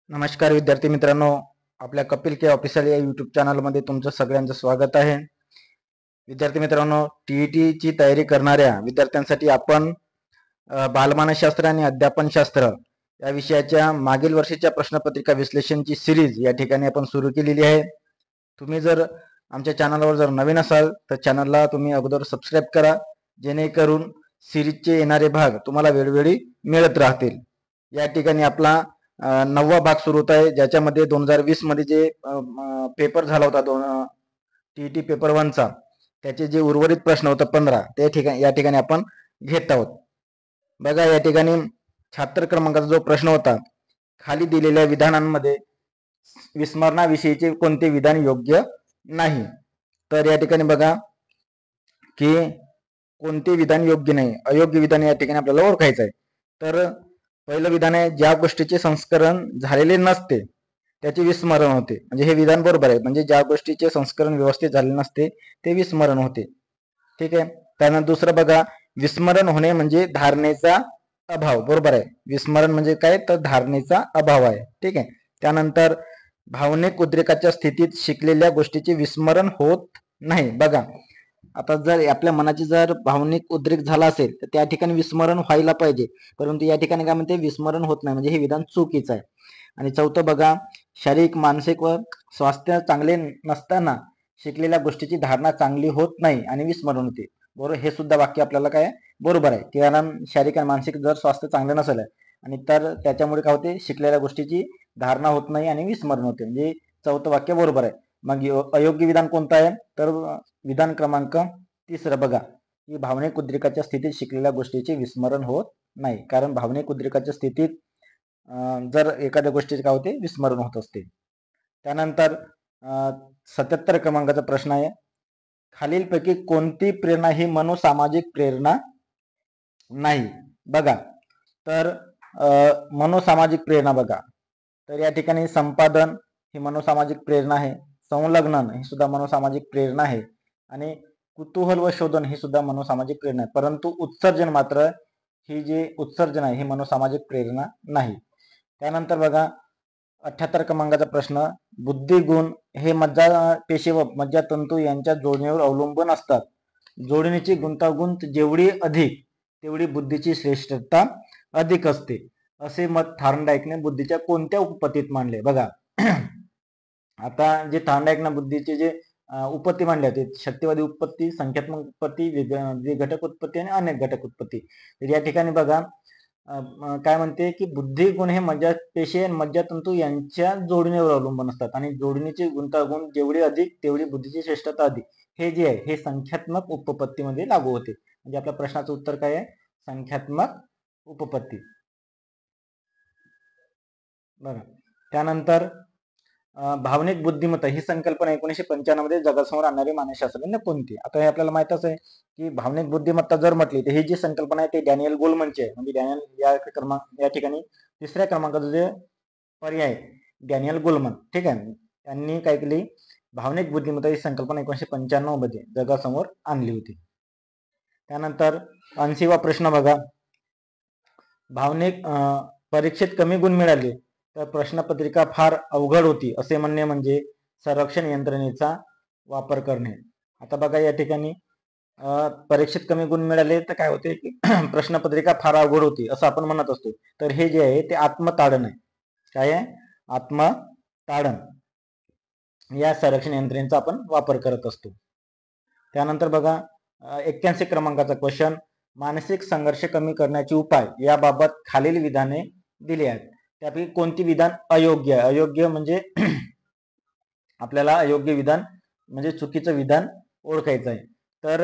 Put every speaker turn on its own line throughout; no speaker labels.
नमस्कार विद्यार्थी मित्रांनो, आपल्या कपिल के ऑफिशियल या यूट्यूब चॅनलमध्ये तुमचं सगळ्यांचं स्वागत आहे. विद्यार्थी मित्रांनो, टीईटी ची तयारी करणाऱ्या विद्यार्थ्यांसाठी आपण बालमानसशास्त्र आणि अध्यापनशास्त्र या विषयाच्या मागील वर्षीच्या प्रश्नपत्रिका विश्लेषणची सिरीज या ठिकाणी आपण सुरू केलेली आहे. तुम्ही जर आमच्या चॅनलवर जर नवीन असाल तर चॅनलला तुम्ही अगोदर सबस्क्राईब करा, जेणेकरून सिरीजचे येणारे भाग तुम्हाला वेळोवेळी मिळत राहतील. या ठिकाणी आपला 9वा भाग सुरू होत आहे, ज्याच्यामध्ये 2020 मध्ये जे पेपर झाला होता टीईटी पेपर 1 चा, त्याचे जे उर्वरित प्रश्न होते 15 ते या ठिकाणी आपण घेत आहोत. बघा, या ठिकाणी 76 क्रमांकाचा जो प्रश्न होता, खाली दिलेल्या विधानांमध्ये विस्मरणाविषयीचे कोणते विधान योग्य नाही. तर या ठिकाणी बघा की कोणते विधान योग्य नाही, अयोग्य विधान या ठिकाणी आपल्याला ओळखायचं आहे. तर पहिलं विधान आहे, ज्या गोष्टीचे संस्करण झालेले नसते त्याचे विस्मरण होते. म्हणजे हे विधान बरोबर आहे, म्हणजे ज्या गोष्टीचे संस्करण व्यवस्थित झाले नसते ते विस्मरण होते. ठीक आहे. त्यानंतर दुसरं बघा, विस्मरण होणे म्हणजे धारणेचा अभाव. बरोबर आहे, विस्मरण म्हणजे काय, तर धारणेचा अभाव आहे. ठीक आहे. त्यानंतर भावनिक उद्रेकाच्या स्थितीत शिकलेल्या गोष्टीचे विस्मरण होत नाही. बघा, आता जर आपल्या मनाची जर भावनिक उद्रेक झाला असेल तर त्या ठिकाणी विस्मरण व्हायला पाहिजे, परंतु या ठिकाणी काय म्हणते, विस्मरण होत नाही, म्हणजे हे विधान चुकीचं आहे. आणि चौथं बघा, शारीरिक मानसिक व स्वास्थ्य चांगले नसताना शिकलेल्या गोष्टीची धारणा चांगली होत नाही आणि विस्मरण होते. बरोबर, हे सुद्धा वाक्य आपल्याला काय बरोबर आहे. कारण शारीरिक आणि मानसिक जर स्वास्थ्य चांगलं नसेल आणि तर त्याच्यामुळे काय होते, शिकलेल्या गोष्टीची धारणा होत नाही आणि विस्मरण होते. म्हणजे चौथं वाक्य बरोबर आहे. मग अयोग्य विधान कोणतं आहे, तर विधान क्रमांक 3 बघा, की भावनिक उद्रेकाच्या स्थितीत शिकलेल्या गोष्टीचे विस्मरण होत नाही. कारण भावनिक उद्रेकाच्या स्थितीत जर एखाद्या गोष्टीचे काय होते, विस्मरण होत असते. त्यानंतर 77 क्रमांकाचा प्रश्न आहे, खालीलपैकी कोणती प्रेरणा ही मनोसामाजिक प्रेरणा नाही. बघा, तर मनोसामाजिक प्रेरणा बघा, तर या ठिकाणी संपादन ही मनोसामाजिक प्रेरणा आहे, संलग्नन ही सुद्धा मनोसामाजिक प्रेरणा आहे, आणि कुतूहल व शोधन ही सुद्धा मनोसामाजिक प्रेरणा आहे. परंतु उत्सर्जन मात्र ही जी उत्सर्जन आहे ही मनोसामाजिक प्रेरणा नाही. त्यानंतर बघा 78 क्रमांकाचा प्रश्न, बुद्धिगुण हे मज्जापेशी व मज्जातंतू यांच्या जोडणीवर अवलंबून असतात. जोडणीची गुंतागुंत जेवढी अधिक तेवढी बुद्धीची श्रेष्ठता अधिक असते, असे मत थार्नडाईकने बुद्धीच्या कोणत्या उपपत्तीत मांडले. बघा, आता जे थार्नडाईकने बुद्धीचे जे उपपत्ती मांडले होते, शक्तिवादी उत्पत्ती, संख्यात्मक उत्पत्ती, विघटक उत्पत्ती आणि अनेक घटक उत्पत्ती. तर या ठिकाणी बघा काय म्हणते, की बुद्धी गुण हे मज्जापेशी आणि मज्जातंतू यांच्या जोडणीवर अवलंबून असतात आणि जोडणीची गुंतागुंत जेवढी अधिक तेवढी बुद्धीची श्रेष्ठता अधिक, हे जे आहे हे संख्यात्मक उपपत्तीमध्ये लागू होते. म्हणजे आपल्या प्रश्नाचं उत्तर काय आहे, संख्यात्मक उपपत्ती. बघा, त्यानंतर भावनिक बुद्धिमत्ता ही संकल्पना 1995 मध्ये जगासमोर आणणारे मानसशास्त्रज्ञ कोणते. आता हे आपल्याला माहितच आहे की भावनिक बुद्धिमत्ता जर म्हटली तर ही जी संकल्पना आहे ती डॅनियल गोलमनची आहे. म्हणजे डॅनियल या ठिकाणी 3ऱ्या क्रमांकाचा जे पर्याय डॅनियल गोलमन. ठीक आहे, त्यांनी काय केली, भावनिक बुद्धिमत्ता ही संकल्पना 1995 मध्ये जगासमोर आणली होती. त्यानंतर 80वा प्रश्न बघा, भावनिक परीक्षेत कमी गुण मिळाले तर प्रश्नपत्रिका फार अवघड होती असे म्हणणे म्हणजे संरक्षण यंत्रणेचा वापर करणे. आता बघा, या ठिकाणी परीक्षेत कमी गुण मिळाले तर काय होते, की प्रश्नपत्रिका फार अवघड होती असं आपण म्हणत असतो. तर हे जे आहे ते आत्मताडण आहे. काय आहे, आत्मताडण. या संरक्षण यंत्रणेचा आपण वापर करत असतो. त्यानंतर बघा 81 क्रमांकाचा क्वेश्चन, मानसिक संघर्ष कमी करण्याचे उपाय याबाबत खालील विधाने दिली आहेत. त्यापैकी कोणती विधान अयोग्य आहे. अयोग्य म्हणजे आपल्याला अयोग्य विधान म्हणजे चुकीचं विधान ओळखायचं आहे. तर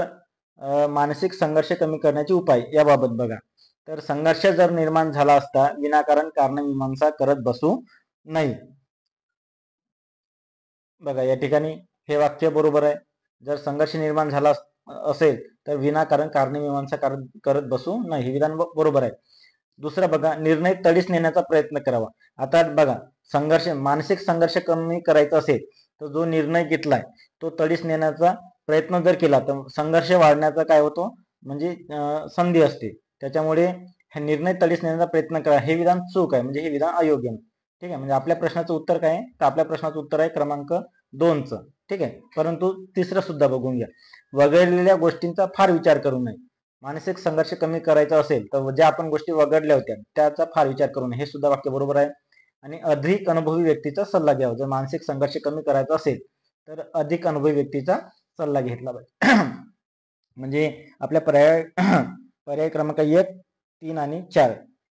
मानसिक संघर्ष कमी करण्याचे उपाय याबाबत बघा, तर संघर्ष जर निर्माण झाला असता विनाकारण कारणमीमांसा करत बसू नाही. बघा, या ठिकाणी हे वाक्य बरोबर आहे. जर संघर्ष निर्माण झाला असेल तर विनाकारण कारणमीमांसा करत बसू नाही, हे विधान बरोबर आहे. दुसरं बघा, निर्णय तडीस नेण्याचा प्रयत्न करावा. आता बघा, मानसिक संघर्ष कमी करायचा असेल तर जो निर्णय घेतलाय तो तडीस नेण्याचा प्रयत्न जर केला तर संघर्ष वाढण्याचा काय होतो, म्हणजे संधी असते. त्याच्यामुळे हे निर्णय तडीस नेण्याचा प्रयत्न करा हे विधान चूक आहे, म्हणजे हे विधान अयोग्य आहे. ठीक आहे. म्हणजे आपल्या प्रश्नाचं उत्तर काय आहे, तर आपल्या प्रश्नाचं उत्तर आहे क्रमांक 2चं. ठीक आहे. परंतु तिसरं सुद्धा बघून घ्या. वगळलेल्या गोष्टींचा फार विचार करू नये. मानसिक संघर्ष कमी करायचा असेल तर ज्या आपण गोष्टी वगळल्या होत्या त्याचा फार विचार करू नये, हे सुद्धा वाक्य बरोबर आहे. आणि अधिक अनुभवी व्यक्तीचा सल्ला घ्यावा. जर मानसिक संघर्ष कमी करायचा असेल तर अधिक अनुभवी व्यक्तीचा सल्ला घेतला पाहिजे. म्हणजे आपल्या पर्याय पर्याय क्रमांक 1, 3 आणि 4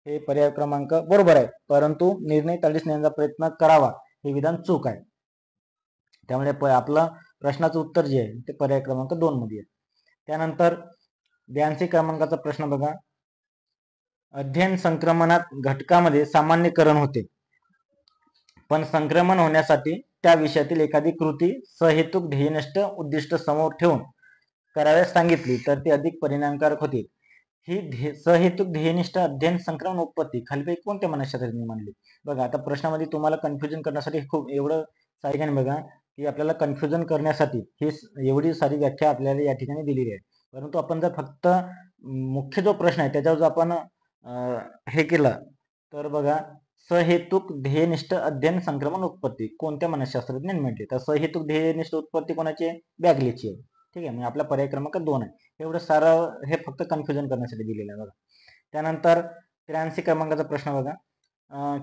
हे पर्याय क्रमांक बरोबर आहे. परंतु निर्णय ताळीस नेण्याचा प्रयत्न करावा हे विधान चूक आहे. त्यामुळे आपलं प्रश्नाचं उत्तर जे आहे ते पर्याय क्रमांक 2 मध्ये आहे. त्यानंतर 82 क्रमांकाचा प्रश्न बघा. अध्ययन संक्रमणात घटकामध्ये सामान्यीकरण होते, पण संक्रमण होण्यासाठी त्या विषयातील एखादी कृती सहेतुक ध्येयनिष्ठ उद्दिष्ट समोर ठेवून कराव्यास सांगितली तर ती अधिक परिणामकारक होती. ही सहेतुक ध्येयनिष्ठ अध्ययन संक्रमण उत्पत्ती खालीपैकी कोणत्या मानसशास्त्रज्ञांनी मांडली? बघा, आता प्रश्नामध्ये तुम्हाला कन्फ्युजन करण्यासाठी खूप एवढं सारी बघा की आपल्याला कन्फ्युजन करण्यासाठी ही एवढी सारी व्याख्या आपल्याला या ठिकाणी दिलेली आहे. परंतु आपण जर फक्त मुख्य जो प्रश्न आहे त्याच्यावर जर आपण हे केलं तर बघा, सहेतुक ध्येयनिष्ठ अध्ययन संक्रमण उत्पत्ती कोणत्या मानसशास्त्रज्ञांनी म्हटली? तर सहेतुक ध्येयनिष्ठ उत्पत्ती कोणाची आहे? बॅगलेची आहे. ठीक आहे. म्हणजे आपला पर्याय क्रमांक 2 आहे. एवढं सारं हे फक्त कन्फ्युजन करण्यासाठी दिलेलं आहे बघा. त्यानंतर 83 क्रमांकाचा प्रश्न बघा.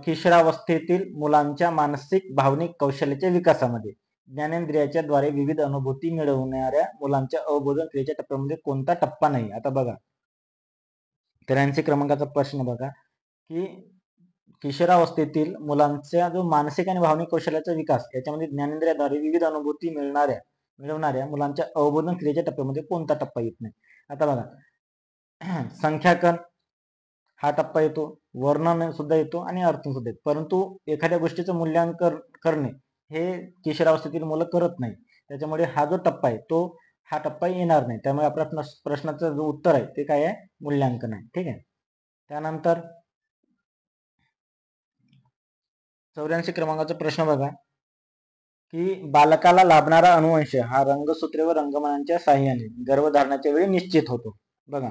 किशोरावस्थेतील मुलांच्या मानसिक भावनिक कौशल्याच्या विकासामध्ये ज्ञानेंद्रियाच्या द्वारे विविध अनुभूती मिळवणाऱ्या मुलांच्या अवबोधन क्रियेच्या टप्प्यामध्ये कोणता टप्पा नाही? आता बघा, 83 क्रमांकाचा प्रश्न बघा की किशोरावस्थेतील मुलांचा जो मानसिक आणि भावनिक कौशल्याचा विकास याच्यामध्ये ज्ञानेंद्रियाद्वारे विविध अनुभूती मिळवणाऱ्या मुलांच्या अवबोधन क्रियेच्या टप्प्यामध्ये कोणता टप्पा येत नाही? आता बघा, संख्याकन हा टप्पा येतो, वर्णन सुद्धा येतो आणि अर्थ सुद्धा येतो. परंतु एखाद्या गोष्टीचं मूल्यांकन करणे हे किशोरावस्थेतील मुलं करत नाही. त्याच्यामुळे हा जो टप्पा आहे हा टप्पा येणार नाही. त्यामुळे आपल्या प्रश्नाचं जो उत्तर आहे ते काय आहे? मूल्यांकन आहे. ठीक आहे. त्यानंतर 84 क्रमांकाचा प्रश्न बघा की बालकाला लाभणारा अनुवंश हा रंगसूत्रे व रंगमानांच्या साहाय्याने गर्भधारणाच्या वेळी निश्चित होतो. बघा,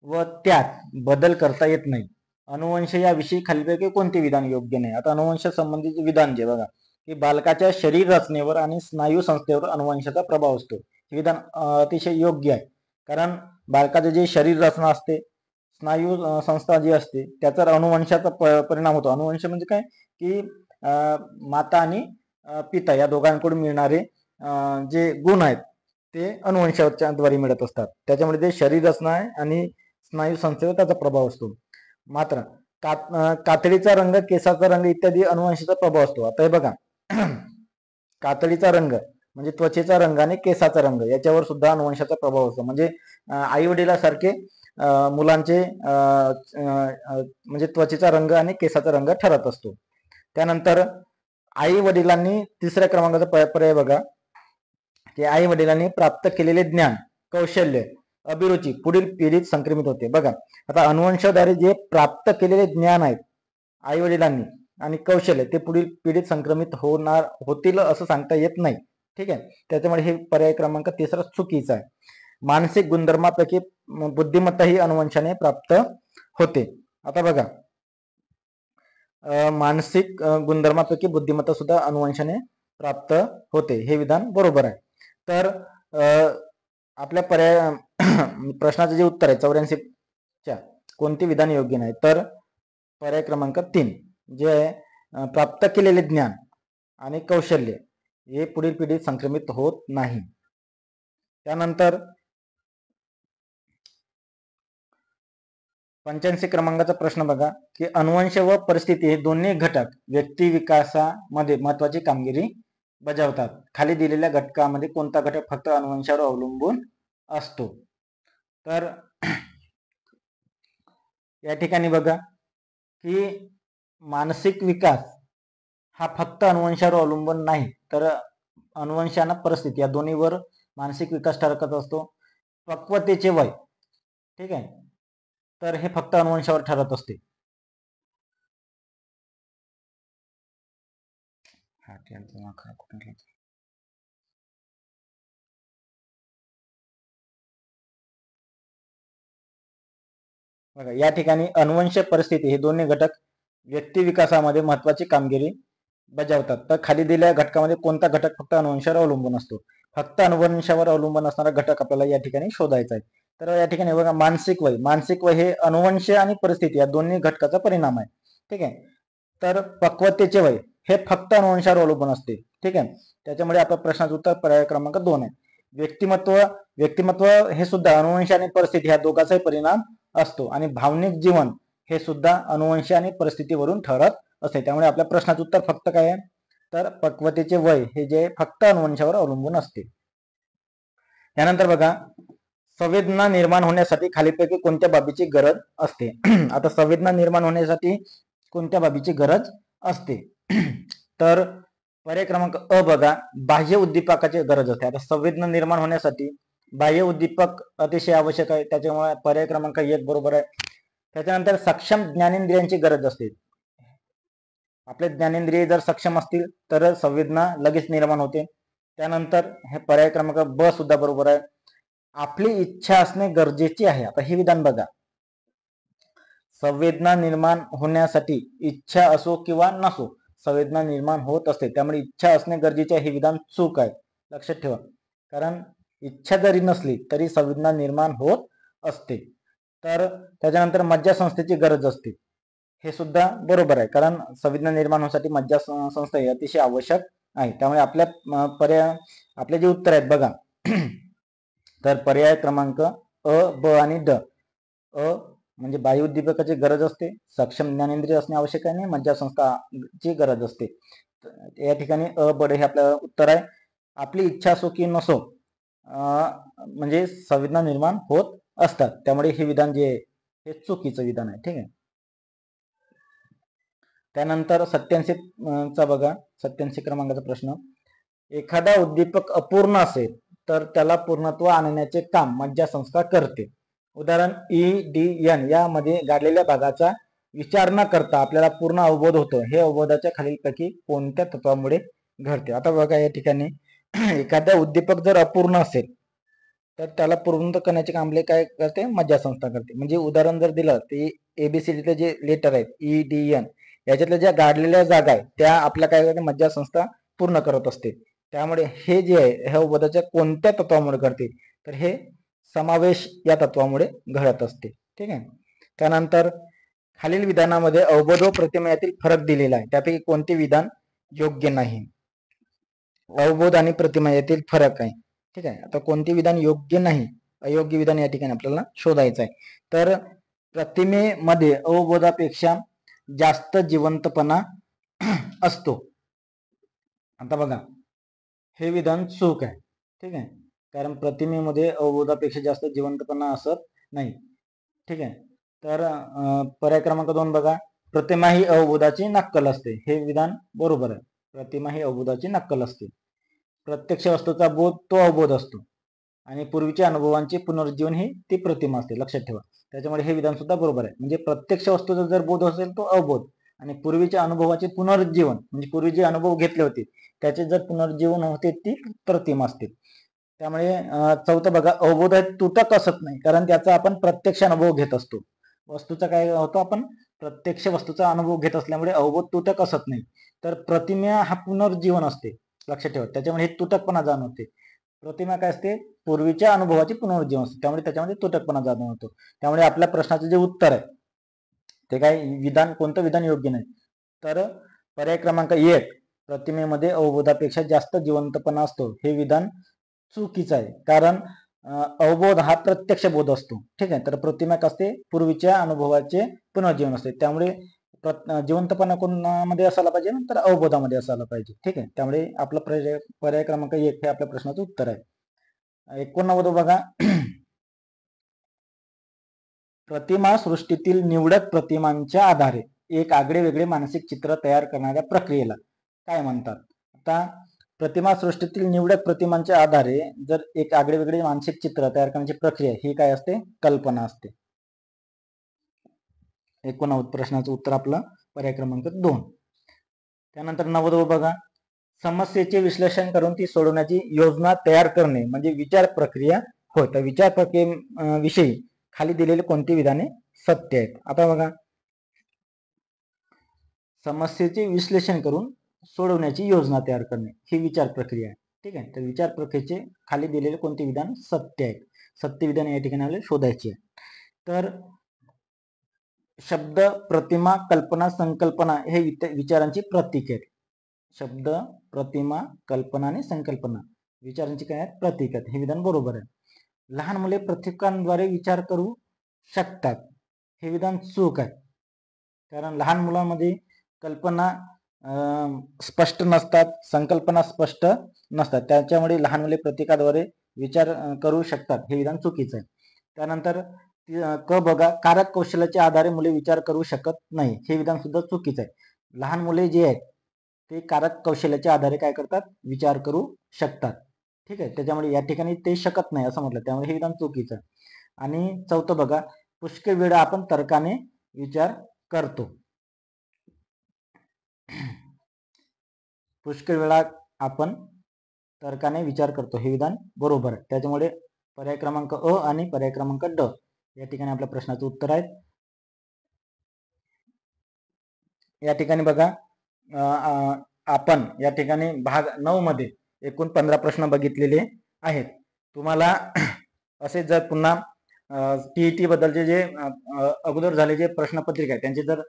व त्यात बदल करता येत नाही. अनुवंश याविषयी खालीलपैकी कोणते विधान योग्य नाही? आता अनुवंश संबंधित विधान जे बघा की बालकाच्या शरीर रचनेवर आणि स्नायू संस्थेवर अनुवंशाचा प्रभाव असतो. हे विधान अतिशय योग्य आहे. कारण बालकाचे जे शरीर रचना असते, स्नायू संस्था जी असते त्याचा अनुवंशाचा परिणाम होतो. अनुवंश म्हणजे काय की माता आणि पिता या दोघांकडून मिळणारे जे गुण आहेत ते अनुवंशाच्या द्वारे मिळत असतात. त्याच्यामुळे जे शरीर रचना आहे आणि स्नायू संस्थेवर त्याचा प्रभाव असतो. मात्र कातडीचा रंग, केसाचा रंग इत्यादी अनुवंशाचा प्रभाव असतो. आता हे बघा, कातडीचा रंग म्हणजे त्वचेचा रंग आणि केसाचा रंग याच्यावर सुद्धा अनुवंशाचा प्रभाव असतो. म्हणजे आई वडिलासारखे मुलांचे म्हणजे त्वचेचा रंग आणि केसाचा रंग ठरत असतो. त्यानंतर आई वडिलांनी तिसऱ्या क्रमांकाचा पर्याय बघा की आई वडिलांनी प्राप्त केलेले ज्ञान, कौशल्य, अभिरुची पुढील पिढीत संक्रमित होते. बघा, आता अनुवंशाद्वारे जे प्राप्त केलेले ज्ञान आहेत आई वडिलांनी आणि कौशल्य ते पुढील पिढीत संक्रमित होतील असं सांगता येत नाही. ठीक आहे. त्याच्यामुळे हे पर्याय क्रमांक तिसरा चुकीचा आहे. मानसिक गुणधर्मापैकी बुद्धिमत्ता ही अनुवंशाने प्राप्त होते. आता बघा, मानसिक गुणधर्मापैकी बुद्धिमत्ता सुद्धा अनुवंशाने प्राप्त होते. हे विधान बरोबर आहे. तर आपल्या पर्याय प्रश्नाचं जे उत्तर आहे 84च्या कोणते विधान योग्य नाही? तर पर्याय क्रमांक 3 जे आहे प्राप्त केलेले ज्ञान आणि कौशल्य हे पुढील पिढीत संक्रमित होत नाही. त्यानंतर 85 क्रमांकाचा प्रश्न बघा की अनुवंश व परिस्थिती हे दोन्ही घटक व्यक्ती विकासामध्ये महत्वाची कामगिरी बजावतात. खाली दिलेल्या घटकामध्ये कोणता घटक फक्त अनुवंशावर अवलंबून असतो? तर या ठिकाणी बघा की मानसिक विकास हा फक्त अनुवंशावर अवलंबून नाही, तर अनुवंशाने परिस्थिती या दोन्हीवर मानसिक विकास ठरत असतो. पक्वतेचे वय, ठीक आहे, तर हे फक्त अनुवंशावर ठरत असते. बघा, या ठिकाणी अनुवंश परिस्थिती हे दोन्ही घटक व्यक्ती विकासामध्ये महत्वाची कामगिरी बजावतात. तर खाली दिलेल्या घटकामध्ये कोणता घटक फक्त अनुवंशावर अवलंबून असतो? फक्त अनुवंशावर अवलंबून असणारा घटक आपल्याला या ठिकाणी शोधायचा आहे. तर या ठिकाणी बघा, मानसिक वय हे अनुवंश आणि परिस्थिती या दोन्ही घटकाचा परिणाम आहे. ठीक आहे. तर पक्वतेचे वय हे फक्त अनुवंशावर अवलंबून असते. ठीक आहे. त्याच्यामुळे आपल्या प्रश्नाचं उत्तर पर्याय क्रमांक 2 आहे. व्यक्तिमत्व हे सुद्धा अनुवंश आणि परिस्थिती ह्या दोघांचाही परिणाम असतो आणि भावनिक जीवन हे सुद्धा अनुवंश आणि परिस्थितीवरून ठरत असते. त्यामुळे आपल्या प्रश्नाचं उत्तर फक्त काय आहे? तर पक्वतेचे वय हे जे फक्त अनुवंशावर अवलंबून असते. त्यानंतर बघा, संवेदना निर्माण होण्यासाठी खालीपैकी कोणत्या बाबीची गरज असते? आता संवेदना निर्माण होण्यासाठी कोणत्या बाबीची गरज असते? तर पर्याय क्रमांक अ बघा, बाह्य उद्दीपकाची गरज असते. आता संवेदना निर्माण होण्यासाठी बाह्य उद्दीपक अतिशय आवश्यक आहे, त्याच्यामुळे पर्याय क्रमांक 1 बरोबर आहे. त्याच्यानंतर सक्षम ज्ञानेंद्रियांची गरज असते. आपले ज्ञानेंद्रिय जर सक्षम असतील तर संवेदना लगेच निर्माण होते. त्यानंतर हे पर्याय क्रमांक ब सुद्धा बरोबर आहे. आपली इच्छा असणे गरजेचे आहे. आता हे विधान बघा, संवेदना निर्माण होण्यासाठी इच्छा असो किंवा नसो संवेदना निर्माण होत असते, त्यामुळे इच्छा असणे गरजेचे आहे हे विधान चूक आहे, लक्षात ठेवा. कारण इच्छा जरी नसली तरी संवेदना निर्माण होत असते. तर त्याच्यानंतर मज्जासंस्थेची गरज असते, हे सुद्धा बरोबर आहे. कारण संवेदना निर्माण होण्यासाठी मज्जासंस्था हे अतिशय आवश्यक आहे. त्यामुळे आपले जे उत्तर आहेत बघा, तर पर्याय क्रमांक अ, ब आणि ड. अ म्हणजे बाह्य उद्दीपकाची गरज असते, सक्षम ज्ञानेंद्रिय असणे आवश्यक आहे आणि मज्जासंस्थाची गरज असते. या ठिकाणी अ, ब, ड हे आपलं उत्तर आहे. आपली इच्छा असो की नसो म्हणजे संवेदना निर्माण होत असतात, त्यामुळे हे विधान जे आहे हे चुकीचं विधान आहे. ठीक आहे. त्यानंतर 87 चा बघा, 87 क्रमांकाचा प्रश्न, एखादा उद्दीपक अपूर्ण असेल तर त्याला पूर्णत्व आणण्याचे काम मज्जासंस्था करते. उदाहरण EDN यामध्ये गाडलेल्या भागाचा विचार न करता आपल्याला पूर्ण अवबोध होतो. हे अवबोधाच्या खालीलपैकी कोणत्या तत्वामुळे घडते? आता बघा या ठिकाणी एखादा उद्दीपक जर अपूर्ण असेल तर त्याला पूर्ण करण्याचे काम काय करते? मज्जासंस्था करते. म्हणजे उदाहरण जर दिलं तर ABCDचे जे लेटर आहेत EDN याच्यातल्या ज्या गाडलेल्या जागा आहेत त्या आपल्या काय करते? मज्जासंस्था पूर्ण करत असते. त्यामुळे हे जे आहे हे अवबोधाच्या कोणत्या तत्वामुळे घडते? तर हे समावेश या तत्वामुळे घडत असते. ठीक आहे. त्यानंतर खालील विधानामध्ये अवबोध व प्रतिमा यातील फरक दिलेला आहे, त्यापैकी कोणते विधान योग्य नाही? अवबोध आणि प्रतिमा यातील फरक आहे. ठीक आहे. आता कोणते विधान योग्य नाही, अयोग्य विधान या ठिकाणी आपल्याला शोधायचं आहे. तर प्रतिमेमध्ये अवबोधापेक्षा जास्त जिवंतपणा असतो. आता बघा, हे विधान चूक आहे. ठीक आहे. कारण प्रतिमेमध्ये अवबोधापेक्षा जास्त जिवंतपणा असत नाही. ठीक आहे. तर पर्याय क्रमांक 2 बघा, प्रतिमा ही अवबोधाची नक्कल असते. हे विधान बरोबर आहे. प्रतिमा ही अवबोधाची नक्कल असते. प्रत्यक्ष वस्तूचा बोध तो अवबोध असतो आणि पूर्वीच्या अनुभवांचे पुनरुज्जीवन ही ती प्रतिमा असते, लक्षात ठेवा. त्याच्यामुळे हे विधान सुद्धा बरोबर आहे. म्हणजे प्रत्यक्ष वस्तूचा जर बोध असेल तो अवबोध आणि पूर्वीच्या अनुभवाचे पुनरुज्जीवन म्हणजे पूर्वी जे अनुभव घेतले होते त्याचे जर पुनरुज्जीवन होते ती प्रतिमा असते. त्यामुळे चौथं बघा, अवबोध तुटक असत नाही, कारण त्याचा आपण प्रत्यक्ष अनुभव घेत असतो. वस्तूचा काय होतो? आपण प्रत्यक्ष वस्तूचा अनुभव घेत असल्यामुळे अवबोध तुटक असत नाही. तर प्रतिमा हा पुनर्जीवन असते, लक्षात ठेवा. त्याच्यामुळे हे तुटकपणा जाणवते. प्रतिमा काय असते? पूर्वीच्या अनुभवाची पुनर्जीवन असते, त्यामुळे त्याच्यामध्ये तुटकपणा जाणवतो. त्यामुळे आपल्या प्रश्नाचं जे उत्तर आहे ते काय विधान, कोणतं विधान योग्य नाही? तर पर्याय क्रमांक 1, प्रतिमेमध्ये अवबोधापेक्षा जास्त जिवंतपणा असतो, हे विधान चुकीचं आहे. कारण अवबोध हा प्रत्यक्ष बोध असतो. ठीक आहे. तर प्रतिमा काय असते? पूर्वीच्या अनुभवाचे पुनर्जीवन असते. त्यामुळे जिवंतपणा कोणामध्ये असायला पाहिजे? तर अवबोधामध्ये असायला पाहिजे. ठीक आहे. त्यामुळे आपला पर्याय क्रमांक 1 हे आपल्या प्रश्नाचं उत्तर आहे. 89 बघा, प्रतिमा सृष्टीतील निवडक प्रतिमांच्या आधारे एक आगळेवेगळे मानसिक चित्र तयार करणाऱ्या प्रक्रियेला काय म्हणतात? आता प्रतिमा सृष्टीतील निवडक प्रतिमांच्या आधारे जर एक आगळेवेगळे मानसिक चित्र तयार करण्याची प्रक्रिया ही काय असते? कल्पना असते. 89 प्रश्नाचं उत्तर आपलं पर्याय क्रमांक 2. त्यानंतर 90 बघा, समस्येचे विश्लेषण करून ती सोडवण्याची योजना तयार करणे म्हणजे विचार प्रक्रिया होय. तर विचार प्रक्रियेविषयी खाली दिलेले कोणती विधाने सत्य आहेत? आता बघा, समस्येचे विश्लेषण करून सोडवण्याची योजना तयार करणे ही विचार प्रक्रिया आहे. ठीक आहे. तर विचार प्रक्रियेचे खाली दिलेले कोणते विधान सत्य आहे, सत्य विधान या ठिकाणी आपल्याला शोधायचे आहे. तर शब्द, प्रतिमा, कल्पना, संकल्पना हे विचारांची प्रतीक आहेत. शब्द, प्रतिमा, कल्पना आणि संकल्पना विचारांची काय आहेत, प्रतीक आहेत. हे विधान बरोबर आहे. लहान मुले प्रतीकांद्वारे विचार करू शकतात हे विधान चूक आहे. कारण लहान मुलांमध्ये कल्पना स्पष्ट नसतात, संकल्पना स्पष्ट नसतात, त्याच्यामुळे लहान मुले प्रतीकाद्वारे विचार करू शकतात हे विधान चुकीचं आहे. त्यानंतर क बघा, कारक कौशल्याच्या आधारे मुले विचार करू शकत नाही हे विधान सुद्धा चुकीचं आहे. लहान मुले जे आहेत ते कारक कौशल्याच्या आधारे काय करतात, विचार करू शकतात. ठीक आहे. त्याच्यामुळे या ठिकाणी ते शकत नाही असं म्हटलं, त्यामुळे हे विधान चुकीचं आहे. आणि चौथं बघा, पुष्कळ वेळा आपण तर्काने विचार करतो. पुष्कळ वेळा आपण तर्काने विचार करतो हे विधान बरोबर आहे. त्याच्यामुळे पर्याय क्रमांक अ आणि पर्याय क्रमांक ड या ठिकाणी आपल्या प्रश्नाचं उत्तर आहे. या ठिकाणी बघा, आपण या ठिकाणी भाग 9 मध्ये एकूण 15 प्रश्न बघितलेले आहेत. तुम्हाला असे जर पुन्हा टीईटी बद्दलचे जे अगोदर झाले जे प्रश्नपत्रिका आहे त्यांचे जर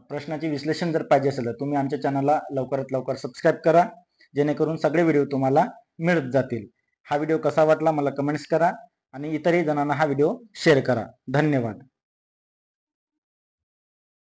प्रश्नाचे विश्लेषण जर पाहिजे असेल तर तुम्ही आमच्या चॅनलला लवकरात लवकर सबस्क्राईब करा, जेणेकरून सगळे व्हिडिओ तुम्हाला मिळत जातील. हा व्हिडिओ कसा वाटला मला कमेंट्स करा आणि इतरही जणांना हा व्हिडिओ शेअर करा. धन्यवाद.